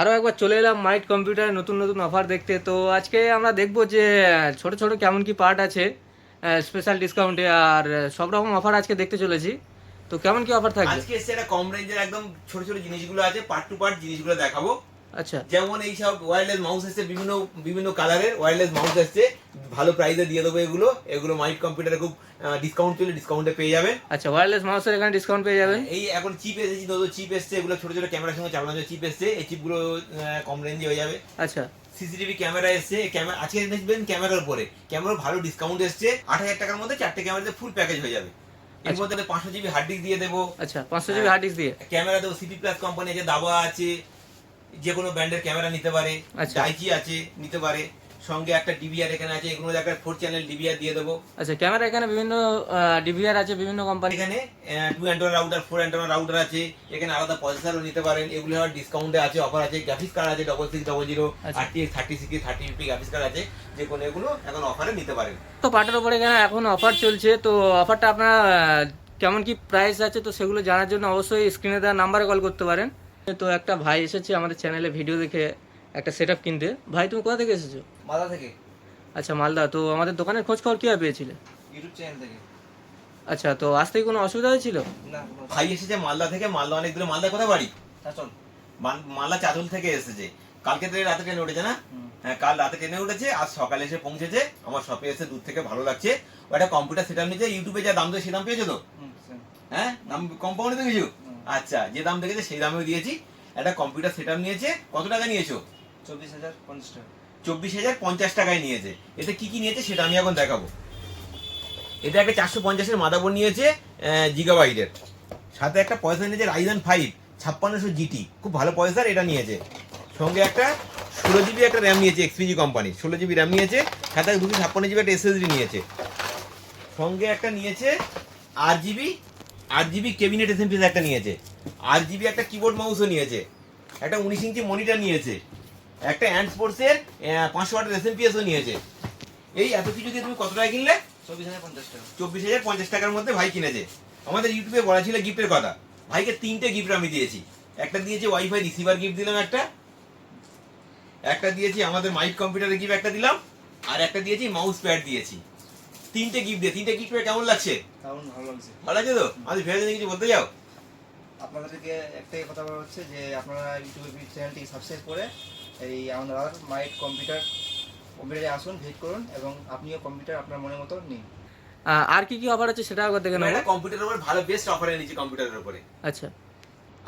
আরও একবার চলে এলাম মাইট কম্পিউটারে নতুন নতুন অফার দেখতে। তো আজকে আমরা দেখব যে ছোট ছোট কেমন কি পার্ট আছে স্পেশাল ডিসকাউন্টে, আর সব রকম অফার আজকে দেখতে চলেছি। তো কেমন কি অফার থাকবে? আজকে এসে একটা কম রেঞ্জের একদম ছোট ছোট জিনিসগুলো আছে, পার্ট টু পার্ট জিনিসগুলো দেখাবো। আচ্ছা যেমন এই সব ওয়্যারলেস মাউস এসছে, বিভিন্ন বিভিন্ন কালারের ওয়্যারলেস মাউস এসছে, ভালো প্রাইসে দিয়ে দেবো। এগুলো এগুলো মাইট কম্পিউটারে খুব ডিসকাউন্ট চলে, ডিসকাউন্টে পেয়ে যাবেন। আচ্ছা, ওয়্যারলেস মাউসের এখানে ডিসকাউন্ট পেয়ে যাবেন। এই এখন চিপ এসেছে, নতুন চিপ এসছে, এগুলো ছোট ছোট ক্যামেরার সঙ্গে চালানোর জন্য চিপ এসছে। এই চিপগুলো কম রেঞ্জে হয়ে যাবে। আচ্ছা সিসিটিভি ক্যামেরা এসছে, ক্যামেরা আজকে দেখবেন ক্যামেরার উপরে ক্যামেরা ভালো ডিসকাউন্ট এসছে। 8,000 টাকার মধ্যে 4টে ক্যামেরাতে ফুল প্যাকেজ হয়ে যাবে। এর মধ্যে 500 জিবি হার্ড ডিস্ক দিয়ে দেবো। আচ্ছা, 500 জিবি হার্ড ডিস্ক দিয়ে ক্যামেরা দেবো, সিপি প্লাস কোম্পানি আছে, দাবা আছে, যে কোনো ব্র্যান্ডের ক্যামেরা নিতে পারে। আচ্ছা। ডাইচি আছে, নিতে পারে। সঙ্গে একটা ডিভিআর এখানে আছে, এগুলো একটা 4 চ্যানেল ডিভিআর দিয়ে দেবো। আচ্ছা, ক্যামেরা এখানে বিভিন্ন ডিভিআর আছে বিভিন্ন কোম্পানি। এখানে 2 অ্যান্টেনা রাউটার, 4 অ্যান্টেনা রাউটার আছে। এখানে আলাদা প্রসেসরও নিতে পারেন। এগুলো ডিসকাউন্টে আছে, অফার আছে। গ্রাফিক্স কার্ড আছে 6600 আচ্ছা। RTX 3060 3050 গ্রাফিক্স কার্ড আছে। যে কোনো এগুলো এখন অফারে নিতে পারেন। তো পার্টের ওপরে এখানে এখন অফার চলছে। তো অফারটা আপনার কেমন কি প্রাইস আছে, তো সেগুলো জানার জন্য অবশ্যই স্ক্রিনে দেওয়া নাম্বারে কল করতে পারেন। তো একটা ভাই এসেছে আমাদের চ্যানেলে ভিডিও দেখে একটা সেটআপ কিনতে। ভাই তুমি কোথা থেকে এসেছো? মালদা থেকে। আচ্ছা, মালদা। তো আমাদের দোকানের খোঁজ খবর কীভাবে পেয়েছিলে? ইউটিউব চ্যানেল থেকে। আচ্ছা, তো আসতে কি কোনো অসুবিধা হয়েছিল? না, ভাই এসেছে মালদা থেকে। মালদা অনেক দূরে। মালদা কোথায় বাড়ি? চাচল। মালদা চাচল থেকে এসেছে। কালকে তো রাতে ট্রেনে উঠেছে না? হ্যাঁ, কাল রাতে ট্রেনে উঠেছে, আজ সকালে এসে পৌঁছেছে। আমার শপে এসে দূর থেকে ভালো লাগছে। ও একটা কম্পিউটার সেটআপ নিয়েছে। ইউটিউবে যা দাম দেয় সে দাম পেয়েছো তো? হ্যাঁ, দাম কম পাওনি তো কিছু? আচ্ছা, যে দাম দেখেছে সেই দামেও দিয়েছি। একটা কম্পিউটার সেটআপ নিয়েছে। কত টাকা নিয়েছো? 24,050 টাকা। 24,050 টাকায় নিয়েছে। এতে কি কি নিয়েছে সেটা আমি এখন দেখাবো। এটা একটা 450-এর মাদারবোর্ড নিয়েছে, জিগাবাইটের। সাথে একটা পয়সা নিয়েছে রাইজেন 5 5600 জিটি, খুব ভালো পয়সার এটা নিয়েছে। সঙ্গে একটা 16 জিবি একটা র্যাম নিয়েছে, এক্সপিজি কোম্পানি 16 জিবি র্যাম নিয়েছে। সাথে 256 জিবি একটা এসএসডি নিয়েছে। সঙ্গে একটা নিয়েছে 8 জিবি ক্যাবিনেট এসএমপিএস একটা নিয়েছে। 8 জিবি একটা কিবোর্ড মাউসও নিয়েছে। একটা 19 ইঞ্চি মনিটর নিয়েছে। একটা অ্যান্ড স্পোর্টসের 500 ওয়াটের এসএমপিএসও নিয়েছে। এই এত কিছু দিয়ে তুমি কত টাকা কিনলে? 24,050 টাকা। 24,050 টাকার মধ্যে ভাই কিনেছে। আমাদের ইউটিউবে বলা ছিল গিফটের কথা। ভাইকে 3টে গিফট আমি দিয়েছি। একটা দিয়েছি ওয়াইফাই রিসিভার গিফট দিলাম, একটা দিয়েছি আমাদের মাইক কম্পিউটারের গিফট একটা দিলাম, আর একটা দিয়েছি মাউস প্যাড দিয়েছি। 3টে গিফট দিয়ে 3টে গিফট পেয়ে কেমন লাগছে? দারুণ ভালো লাগছে। ভালো লাগছে তো? আমাদের ফেরাজে কিছু বলতে যাও? আপনাদেরকে একটাই কথা বলা হচ্ছে যে আপনারা ইউটিউব চ্যানেলটি সাবস্ক্রাইব করে এই আমাদের মাইট কম্পিউটারে আসুন, ভিজিট করুন এবং আপনিও কম্পিউটার আপনার মনের মতো নিন। আর কি কি অফার আছে সেটা একবার দেখে নেবো। একটা কম্পিউটারের উপর ভালো বেস্ট অফার এনেছি কম্পিউটারের উপরে। আচ্ছা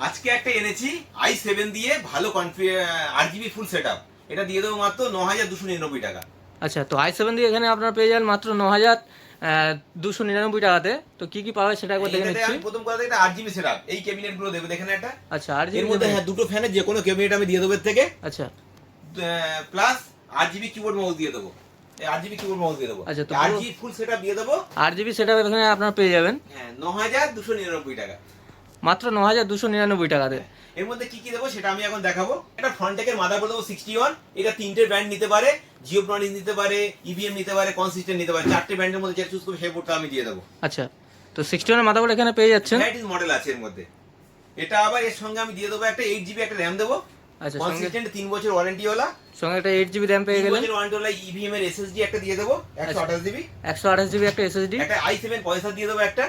আজকে একটা এনেছি i7 দিয়ে ভালো 8 জিবি ফুল সেটআপ। এটা দিয়ে দেবো মাত্র 9,299 টাকা। আচ্ছা, তো i7 দিয়ে এখানে আপনারা পেয়ে যান মাত্র 9,299 টাকাতে। তো কি কি পাবে সেটা একবার দেখে এটাতে নিচ্ছি। আমি প্রথম কথা একটা 8 জিবি সেটআপ। এই ক্যাবিনেট গুলো দেবে দেখেন একটা। আচ্ছা, আর এর মধ্যে হ্যাঁ দুটো ফ্যানের যে কোনো ক্যাবিনেট আমি দিয়ে দেবো এর থেকে। আচ্ছা প্লাস 8 জিবি কিবোর্ড মাউস দিয়ে দেবো। এই 8 জিবি কিবোর্ড মাউস দিয়ে দেবো। আচ্ছা, তো 8 জিবি ফুল সেটআপ দিয়ে দেবো। 8 জিবি সেটা এখানে আপনারা পেয়ে যাবেন হ্যাঁ, 9,299 টাকা। মাত্র 9,299 টাকাতে। এর মধ্যে কি কি দেবো সেটা আমি এখন দেখাবো। একটা ফ্রন্টেকের মাদারবোর্ড দেবো 61। এটা 3টে ব্র্যান্ড নিতে পারে, জিওপ্রনিস নিতে পারে, ইভিএম নিতে পারে, কনসিস্টেন্ট নিতে পারে। 4টে ব্র্যান্ডের মধ্যে যেটা চুজ করবে সেই বোর্ডটা আমি দিয়ে দেবো। আচ্ছা, তো 61 মাদারবোর্ড এখানে পেয়ে যাচ্ছেন। ভ্যারাইটিস মডেল আছে এর মধ্যে। এটা আবার এর সঙ্গে আমি দিয়ে দেবো একটা 8 জিবি একটা র্যাম দেবো। আচ্ছা, সঙ্গে কনসিস্টেন্ট 3 বছর ওয়ারেন্টি ওয়ালা। সঙ্গে একটা 8 জিবি র্যাম পেয়ে 3 গেলেন। বছর ওয়ারেন্টি ওয়ালা ইভিএম এর এসএসডি একটা দিয়ে দেবো 128 জিবি। 128 জিবি একটা এসএসডি। একটা i7 প্রসেসর দিয়ে দেবো একটা।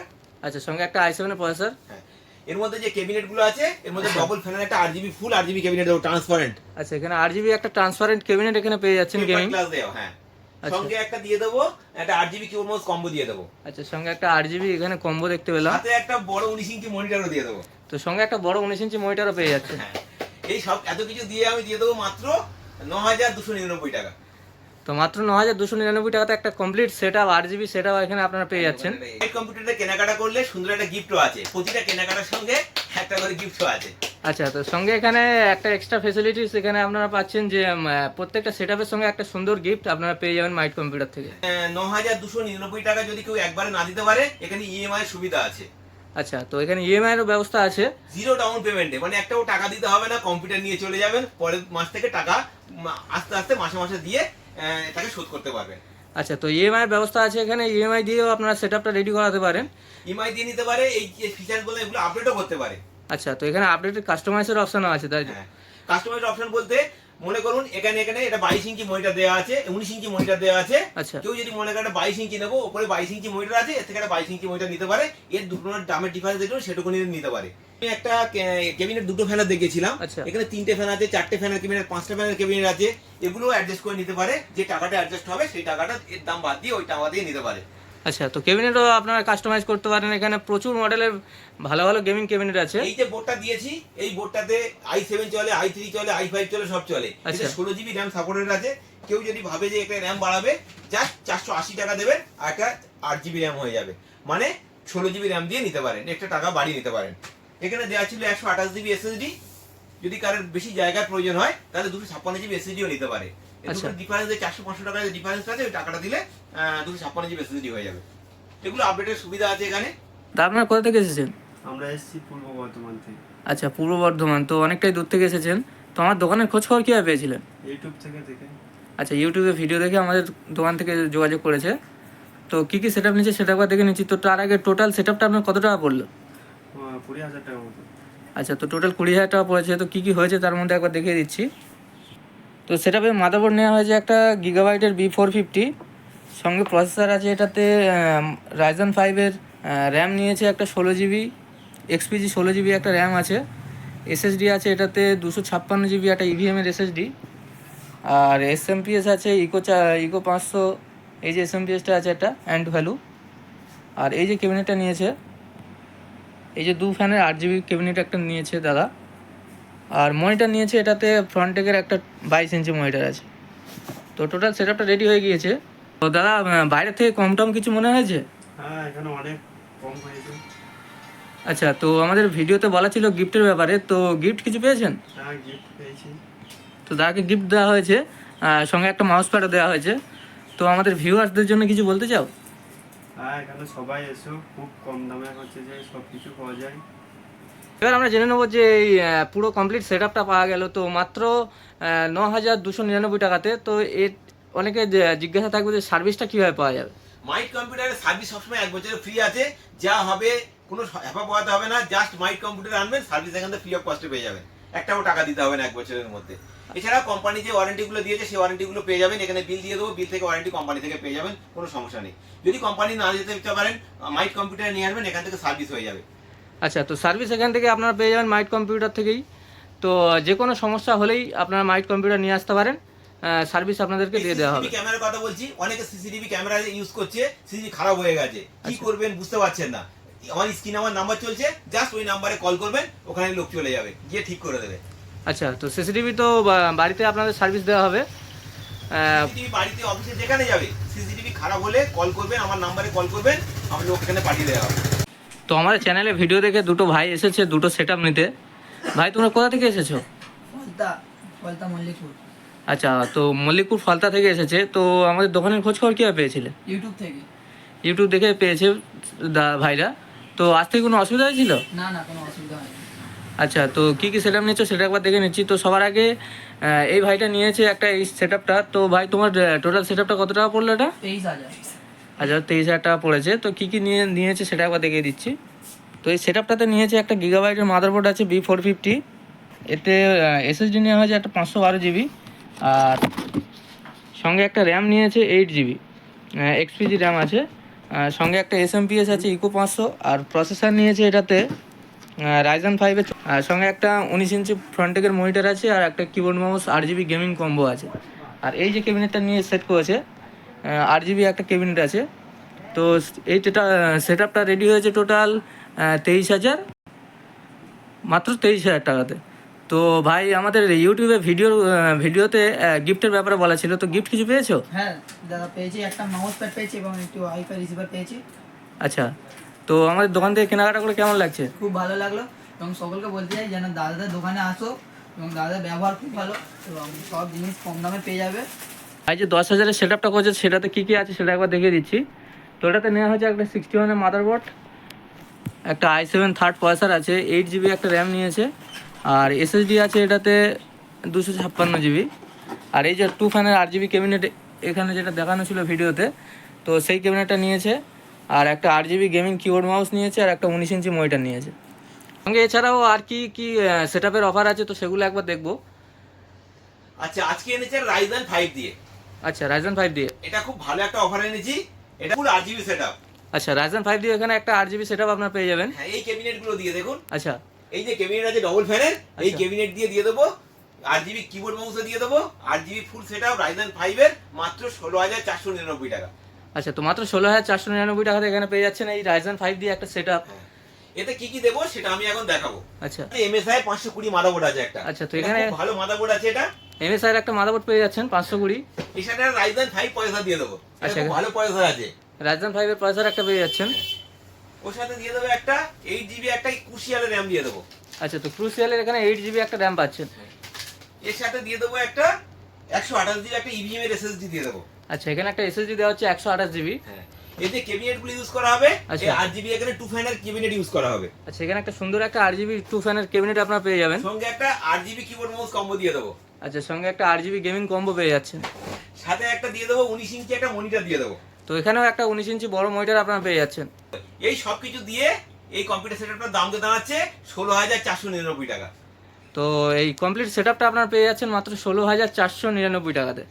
আচ্ছা, সঙ্গে একটা i7 এর প্রসেসর। হ্যাঁ, এর মধ্যে যে ক্যাবিনেট গুলো আছে এর মধ্যে ডবল ফ্যানের একটা 8 জিবি ফুল 8 জিবি ক্যাবিনেট দেবো ট্রান্সপারেন্ট। আচ্ছা, এখানে 8 জিবি একটা ট্রান্সপারেন্ট ক্যাবিনেট এখানে পেয়ে যাচ্ছেন গেমিং ক্লাস দেও। হ্যাঁ, আচ্ছা। সঙ্গে একটা দিয়ে দেবো একটা 8 জিবি কিবোর্ড মাউস কম্বো দিয়ে দেবো। আচ্ছা, সঙ্গে একটা 8 জিবি এখানে কম্বো দেখতে পেলাম। সাথে একটা বড় 19 ইঞ্চি মনিটরও দিয়ে দেবো। তো সঙ্গে একটা বড় 19 ইঞ্চি মনিটরও পেয়ে যাচ্ছে। হ্যাঁ, এই সব এত কিছু দিয়ে আমি দিয়ে দেবো মাত্র 9,299 টাকা। তো মাত্র 9,299 টাকাতে একটা কমপ্লিট সেটআপ 8 জিবি সেটআপ এখানে আপনারা পেয়ে যাচ্ছেন। এই কম্পিউটারে কেনাকাটা করলে সুন্দর একটা গিফটও আছে। প্রতিটা কেনাকাটার সঙ্গে একটা করে গিফটও আছে। আচ্ছা, তো সঙ্গে এখানে একটা এক্সট্রা ফ্যাসিলিটিস এখানে আপনারা পাচ্ছেন যে প্রত্যেকটা সেটআপের সঙ্গে একটা সুন্দর গিফট আপনারা পেয়ে যাবেন মাইট কম্পিউটার থেকে। 9,299 টাকা যদি কেউ একবারে না দিতে পারে এখানে ইএমআই সুবিধা আছে। আচ্ছা, তো এখানে ইএমআই এর ব্যবস্থা আছে। জিরো ডাউন পেমেন্টে, মানে একটাও টাকা দিতে হবে না। কম্পিউটার নিয়ে চলে যাবেন, পরের মাস থেকে টাকা আস্তে আস্তে মাসে মাসে দিয়ে তাকে শোধ করতে পারবেন। আচ্ছা, তো ইএমআই এর ব্যবস্থা আছে এখানে। ইএমআই দিয়েও আপনারা সেটআপটা রেডি করাতে পারেন। ইএমআই দিয়ে নিতে পারে। এই যে ফিচার্স গুলো এগুলো আপডেটও করতে পারে। আচ্ছা, তো এখানে আপডেটেড কাস্টমাইজের অপশনও আছে, তাই তো? হ্যাঁ, কাস্টমাইজ অপশন বলতে মনে করুন এখানে এটা 22 ইঞ্চি মনিটর দেওয়া আছে, 19 ইঞ্চি মনিটর দেওয়া আছে। আচ্ছা। কেউ যদি মনে করে 22 ইঞ্চি নেবো, উপরে 22 ইঞ্চি মনিটর আছে, এর থেকে একটা 22 ইঞ্চি মনিটর নিতে পারে। এর দুটোর দামের ডিফারেন্স দেখুন, সেটুকু নিতে পারে। আমি একটা ক্যাবিনেট দুটো ফ্যানের দেখেছিলাম, আচ্ছা। এখানে 3টে ফ্যান আছে, 4টে ফ্যানের ক্যাবিনেট, 5টা ফ্যানের ক্যাবিনেট আছে। এগুলো অ্যাডজাস্ট করে নিতে পারে, যে টাকাটা অ্যাডজাস্ট হবে সেই টাকাটা এর দাম বাদ দিয়ে ওই টাকা দিয়ে নিতে পারে। আচ্ছা, তো ক্যাবিনেটও আপনারা কাস্টমাইজ করতে পারেন। এখানে প্রচুর মডেলের ভালো ভালো গেমিং ক্যাবিনেট আছে। এই যে বোর্ডটা দিয়েছি, এই বোর্ডটাতে i7 চলে, i3 চলে, i5 চলে, সব চলে। আচ্ছা। এটা 16 জিবি র্যাম সাপোর্টেড আছে। কেউ যদি ভাবে যে একটা র্যাম বাড়াবে, জাস্ট 480 টাকা দেবেন আর একটা 8 জিবি র্যাম হয়ে যাবে, মানে 16 জিবি র্যাম দিয়ে নিতে পারেন, একটা টাকা বাড়িয়ে নিতে পারেন। এখানে দেওয়া ছিল 128 জিবি এসএসডি, যদি কারোর বেশি জায়গার প্রয়োজন হয় তাহলে 256 জিবি এসএসডিও নিতে পারে। আচ্ছা। ডিফারেন্স 400-500 টাকার ডিফারেন্স আছে, ওই টাকাটা দিলে 256 জিবি এসএসডি হয়ে যাবে। এগুলো আপডেটের সুবিধা আছে এখানে। তা আপনারা কোথা থেকে এসেছেন? আমরা এসেছি পূর্ব বর্ধমান থেকে। আচ্ছা, পূর্ব বর্ধমান, তো অনেকটাই দূর থেকে এসেছেন। তো আমার দোকানের খোঁজ খবর কীভাবে পেয়েছিলেন? ইউটিউব থেকে দেখে। আচ্ছা, ইউটিউবে ভিডিও দেখে আমাদের দোকান থেকে যোগাযোগ করেছে। তো কী কী সেট আপ নিচ্ছে সেটা একবার দেখে নিচ্ছি। তো তার আগে টোটাল সেট আপটা আপনার কত টাকা পড়লো? 20,000 টাকা মতো। আচ্ছা, তো টোটাল 20,000 টাকা পড়েছে। তো কী কী হয়েছে তার মধ্যে একবার দেখিয়ে দিচ্ছি। তো সেট আপের মাদারবোর্ড নেওয়া হয়েছে একটা গিগাবাইটের B450, সঙ্গে প্রসেসর আছে এটাতে রাইজেন 5-এর র্যাম নিয়েছে একটা 16 জিবি, এক্সপিজি 16 জিবি একটা র্যাম আছে। এসএসডি আছে এটাতে 256 জিবি একটা ইভিএমের এসএসডি। আর এসএমপিএস আছে ইকো 500, এই যে এসএমপিএসটা আছে একটা অ্যান্ড ভ্যালু। আর এই যে ক্যাবিনেটটা নিয়েছে, এই যে 2 ফ্যানের 8 জিবি ক্যাবিনেট একটা নিয়েছে দাদা। আর মনিটর নিয়েছে এটাতে ফ্রন্টেকের একটা 22 ইঞ্চি মনিটর আছে। তো টোটাল সেট আপটা রেডি হয়ে গিয়েছে। তো দাদা বাইরে থেকে কম টম কিছু মনে হয়েছে? হ্যাঁ, এখানে অনেক কম হয়েছে। আচ্ছা, তো আমাদের ভিডিওতে বলা ছিল গিফটের ব্যাপারে, তো গিফট কিছু পেয়েছেন? হ্যাঁ, গিফট পেয়েছি। তো দাদাকে গিফট দেওয়া হয়েছে, সঙ্গে একটা মাউস প্যাডও দেওয়া হয়েছে। তো আমাদের ভিউয়ার্সদের জন্য কিছু বলতে চাও? হ্যাঁ, এখানে সবাই এসো, খুব কম দামে হচ্ছে যে সব কিছু পাওয়া যায়। এবার আমরা জেনে নেবো যে এই পুরো কমপ্লিট সেট আপটা পাওয়া গেল তো মাত্র 9,299 টাকাতে। তো এর অনেকে জিজ্ঞাসা থাকবে যে সার্ভিসটা কীভাবে পাওয়া যাবে। মাইট কম্পিউটারের সার্ভিস সবসময় 1 বছরের ফ্রি আছে। যা হবে কোনো হ্যাপা পাওয়াতে হবে না, জাস্ট মাইট কম্পিউটার আনবেন, সার্ভিস এখান থেকে ফ্রি অফ কস্টে পেয়ে যাবেন, একটাও টাকা দিতে হবে না 1 বছরের মধ্যে। এছাড়া কোম্পানি যে ওয়ারেন্টিগুলো দিয়েছে সেই ওয়ারেন্টিগুলো পেয়ে যাবেন, এখানে বিল দিয়ে দেবো, বিল থেকে ওয়ারেন্টি কোম্পানি থেকে পেয়ে যাবেন, কোনো সমস্যা নেই। যদি কোম্পানি না দিতে পারেন, মাইট কম্পিউটার নিয়ে আসবেন, এখান থেকে সার্ভিস হয়ে যাবে। আচ্ছা, তো সার্ভিস এখান থেকে আপনারা পেয়ে যাবেন মাইট কম্পিউটার থেকেই। তো যে কোনো সমস্যা হলেই আপনারা মাইট কম্পিউটার নিয়ে আসতে পারেন, সার্ভিস আপনাদেরকে দিয়ে দেওয়া হবে। ক্যামেরার কথা বলছি, অনেকে সিসিটিভি ক্যামেরা ইউজ করছে, সিসিটিভি খারাপ হয়ে গেছে, কি করবেন বুঝতে পারছেন না। আমার স্ক্রিনে আমার নাম্বার চলছে, জাস্ট ওই নাম্বারে কল করবেন, ওখানে লোক চলে যাবে, গিয়ে ঠিক করে দেবে। আচ্ছা, তো সিসিটিভি তো বাড়িতে আপনাদের সার্ভিস দেওয়া হবে। সিসিটিভি বাড়িতে অফিসে যেখানে যাবে, সিসিটিভি খারাপ হলে কল করবেন, আমার নাম্বারে কল করবেন, আমার লোক এখানে পাঠিয়ে দেওয়া হবে। তো আমাদের চ্যানেলে ভিডিও দেখে দুটো ভাই এসেছে দুটো সেট আপ নিতে। ভাই, তোমরা কোথা থেকে এসেছো? ফলতা মল্লিকপুর। আচ্ছা, তো মল্লিকপুর ফলতা থেকে এসেছে। তো আমাদের দোকানের খোঁজ খবর কীভাবে পেয়েছিলে? ইউটিউব থেকে। ইউটিউব দেখে পেয়েছে ভাইরা। তো আজ থেকে কোনো অসুবিধা হয়েছিল? না না, কোনো অসুবিধা হয়নি। আচ্ছা, তো কী কী সেট আপ নিচ্ছ সেটা একবার দেখে নিচ্ছি। তো সবার আগে এই ভাইটা নিয়েছে একটা এই সেট আপটা। তো ভাই, তোমার টোটাল সেট আপটা কত টাকা পড়লো এটা? 23,000। আচ্ছা, 23,000 টাকা পড়েছে। তো কী কী নিয়েছে সেটা একবার দেখিয়ে দিচ্ছি। তো এই সেট আপটাতে নিয়েছে একটা গিগাবাইটের মাদারবোর্ড আছে B450, এতে এসএসডি নেওয়া হয়েছে একটা 512 জিবি, আর সঙ্গে একটা র্যাম নিয়েছে 8 জিবি এক্সপিজি র্যাম আছে, সঙ্গে একটা এসএমপিএস আছে ইকো 500, আর প্রসেসর নিয়েছে এটাতে রাইজেন 5-এর, সঙ্গে একটা 19 ইঞ্চি ফ্রন্টেকের মনিটর আছে, আর একটা keyboard mouse 8 GB gaming combo আছে। আর এই যে ক্যাবিনেটটা নিয়ে সেট করেছে 8 জিবি একটা ক্যাবিনেট আছে। তো এইটা সেট আপটা রেডি হয়েছে টোটাল 23,000, মাত্র 23,000 টাকাতে। তো ভাই, আমাদের ইউটিউবে ভিডিওতে গিফটের ব্যাপারে বলা ছিল, তো গিফট কিছু পেয়েছো? হ্যাঁ দাদা, পেয়েছি একটা মাউস প্যাড পেয়েছি এবং একটু ওয়াইফাই রিসিভার পেয়েছি। আচ্ছা, তো আমাদের দোকান থেকে কেনাকাটা করে কেমন লাগছে? খুব ভালো লাগলো এবং সকলকে বলতে চাই যেন দাদাদের দোকানে আসো এবং দাদাদের ব্যবহার খুব ভালো এবং সব জিনিস কম দামে পেয়ে যাবে। ভাই, যে 10,000-এর সেট আপটা করেছে সেটাতে কী কী আছে সেটা একবার দেখিয়ে দিচ্ছি। তো ওটাতে নেওয়া হয়েছে একটা 61-এর মাদারবোর্ড, একটা i7 থার্ড প্রসেসর আছে, 8 জিবি একটা র্যাম নিয়েছে, আর এসএসডি আছে এটাতে 256 জিবি, আর এই যে 2 ফ্যানের 8 জিবি ক্যাবিনেট এখানে যেটা দেখানো ছিল ভিডিওতে, তো সেই ক্যাবিনেটটা নিয়েছে, আর একটা 8 জিবি গেমিং কিবোর্ড মাউস নিয়েছে, আর একটা 19 ইঞ্চি মনিটর নিয়েছে। সঙ্গে এছাড়াও আর কি কি সেট আপের অফার আছে তো সেগুলো একবার দেখবো। আচ্ছা আজকে এনেছে রাইজেন 5 দিয়ে। আচ্ছা রাইজেন 5 দিয়ে। এটা খুব ভালো একটা অফার এনেছি, এটা ফুল RGB সেটআপ। আচ্ছা রাইজেন 5 দিয়ে এখানে একটা 8GB সেটআপ আপনারা পেয়ে যাবেন। হ্যাঁ এই ক্যাবিনেট গুলো দিয়ে দেখুন, আচ্ছা এই যে ক্যাবিনেট আছে ডবল ফ্যানের, এই আচ্ছা। ক্যাবিনেট দিয়ে দেবো, RGB কিবোর্ড মাউসও দিয়ে দেবো, RGB ফুল সেটআপ রাইজেন 5 এর মাত্র 16,499 টাকা। আচ্ছা, তো মাত্র 16,499 টাকাতে এখানে পেয়ে যাচ্ছেন এই রাইজেন 5 দিয়ে একটা সেটআপ। এতে কি কি দেবো সেটা আমি এখন দেখাবো। আচ্ছা MSI 520 মাদারবোর্ড আছে একটা। আচ্ছা, তো এটা এখানে খুব ভালো মাদারবোর্ড আছে এটা। MSI এর একটা মাদারবোর্ড পেয়ে যাচ্ছেন 520। এর সাথে রাইজেন 5 প্রসেসর দিয়ে দেবো, এটা আচ্ছা। খুব ভালো প্রসেসর আছে। রাইজেন 5 এর প্রসেসর একটা পেয়ে যাচ্ছেন। ওর সাথে দিয়ে দেবো একটা 8GB একটা ক্রুশিয়ালের RAM দিয়ে দেবো। আচ্ছা, তো ক্রুশিয়ালের এখানে 8GB একটা RAM পাচ্ছেন। এর সাথে দিয়ে দেবো একটা 128GB একটা EVM এর SSD দিয়ে দেবো। আচ্ছা, এখানে একটা SSD দেওয়া হচ্ছে 128GB। হ্যাঁ, এই যে ক্যাবিনেট গুলো ইউজ করা হবে, আচ্ছা। এই RGB এখানে 2 ফ্যানের ক্যাবিনেট ইউজ করা হবে। আচ্ছা, এখানে একটা সুন্দর একটা RGB 2 ফ্যানের ক্যাবিনেট আপনারা পেয়ে যাবেন। সঙ্গে একটা RGB কিবোর্ড মাউস কম্বো দিয়ে দেবো। আচ্ছা, সঙ্গে একটা RGB গেমিং কম্বো পেয়ে যাচ্ছেন। সাথে একটা দিয়ে দেবো 19 ইঞ্চি একটা মনিটর দিয়ে দেবো। তো এখানেও একটা 19 ইঞ্চি বড় মনিটর আপনারা পেয়ে যাচ্ছেন। এই সবকিছু দিয়ে এই কম্পিউটার সেটআপটার দাম তো দাঁড়াচ্ছে 16,499 টাকা। তো এই কমপ্লিট সেটআপটা আপনারা পেয়ে যাচ্ছেন মাত্র 16,499 টাকাতে।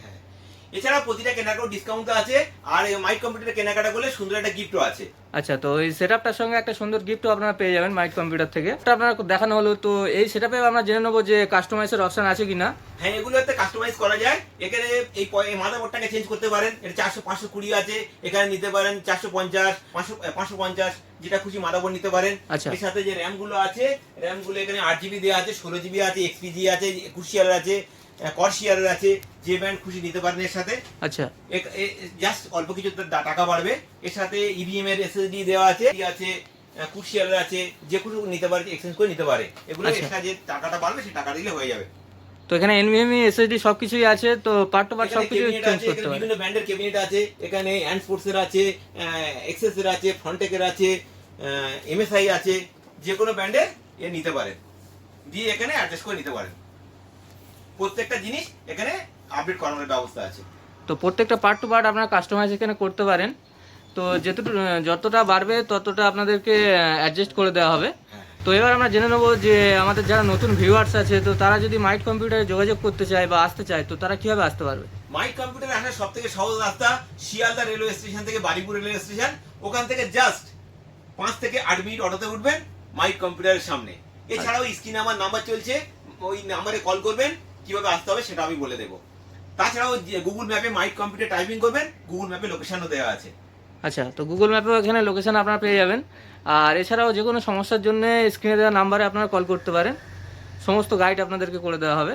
এছাড়া প্রতিটা কেনাকাটাও ডিসকাউন্ট আছে, আর এই মাইক কম্পিউটার কেনাকাটা করলে সুন্দর একটা গিফটও আছে। আচ্ছা, তো এই সেটআপটার সঙ্গে একটা সুন্দর গিফটও আপনারা পেয়ে যাবেন মাইট কম্পিউটার থেকে। এটা আপনারা দেখানো হলো, তো এই সেটআপে আমরা জেনে নেবো যে কাস্টমাইজের অপশন আছে কিনা। হ্যাঁ, এগুলোতে কাস্টমাইজ করা যায়। এখানে এই মাদারবোর্ডটাকে চেঞ্জ করতে পারেন, এটা 400-520 আছে, এখানে নিতে পারেন 450, 550, যেটা খুশি মাদারবোর্ড নিতে পারেন। আচ্ছা। এর সাথে যে র্যাম গুলো আছে, র্যাম গুলো এখানে 8GB দেওয়া আছে, 16GB আছে, XPG আছে, ক্রুশিয়াল আছে, কর্সিয়ারের আছে, যে ব্যান্ড খুশি নিতে পারেন এর সাথে। আচ্ছা জাস্ট অল্প কিছু টাকা বাড়বে। এর সাথে EVM এর SSD দেওয়া আছে, ক্রুশিয়ালের আছে, যে কোনো নিতে পারে, এক্সচেঞ্জ করে নিতে পারে। এগুলো আচ্ছা। এক্সট্রা যে টাকাটা বাড়বে সেই টাকা দিলে হয়ে যাবে। তো এখানে NVMe SSD সবকিছুই আছে, তো পার্ট টু পার্ট এখানে সবকিছু cabinet চেঞ্জ আছে, করতে এখানে পারে। বিভিন্ন ব্র্যান্ডের ক্যাবিনেট আছে, এখানে হ্যান্ডস্পোর্টস এর আছে, এক্সেস এর আছে, ফ্রন্টেকের আছে, MSI আছে, যে কোনো ব্র্যান্ডের এ নিতে পারেন, দিয়ে এখানে অ্যাডজাস্ট করে নিতে পারেন। প্রত্যেকটা জিনিস এখানে আপডেট করানোর ব্যবস্থা আছে। তো প্রত্যেকটা পার্ট টু পার্ট আপনারা কাস্টমাইজ এখানে করতে পারেন। তো যতটা বাড়বে ততটা আপনাদেরকে অ্যাডজাস্ট করে দেওয়া হবে। তো এবার আমরা জেনে নেবো যে আমাদের যারা নতুন ভিউয়ার্স আছে, তো তারা যদি মাইট কম্পিউটারে যোগাযোগ করতে চায় বা আসতে চায়, তো তারা কিভাবে আসতে পারবে? মাইক কম্পিউটারে আসার সব থেকে সহজ রাস্তা শিয়ালদা রেলওয়ে স্টেশন থেকে বারিপুর রেলওয়ে স্টেশন, ওখান থেকে জাস্ট 5 থেকে 8 মিনিট অটোতে উঠবেন মাইক কম্পিউটারের সামনে। এছাড়াও স্ক্রিনে আমার নাম্বার চলছে, ওই নাম্বারে কল করবেন, কিভাবে আসতে হবে সেটা আমি বলে দেবো। তাছাড়াও গুগল ম্যাপে মাইক কম্পিউটার টাইপিং করবেন, গুগল ম্যাপে লোকেশনও দেওয়া আছে। আচ্ছা, তো গুগল ম্যাপেও এখানে লোকেশন আপনারা পেয়ে যাবেন। আর এছাড়াও যে কোনো সমস্যার জন্য স্ক্রিনে দেওয়া নাম্বারে আপনারা কল করতে পারেন, সমস্ত গাইড আপনাদেরকে করে দেওয়া হবে।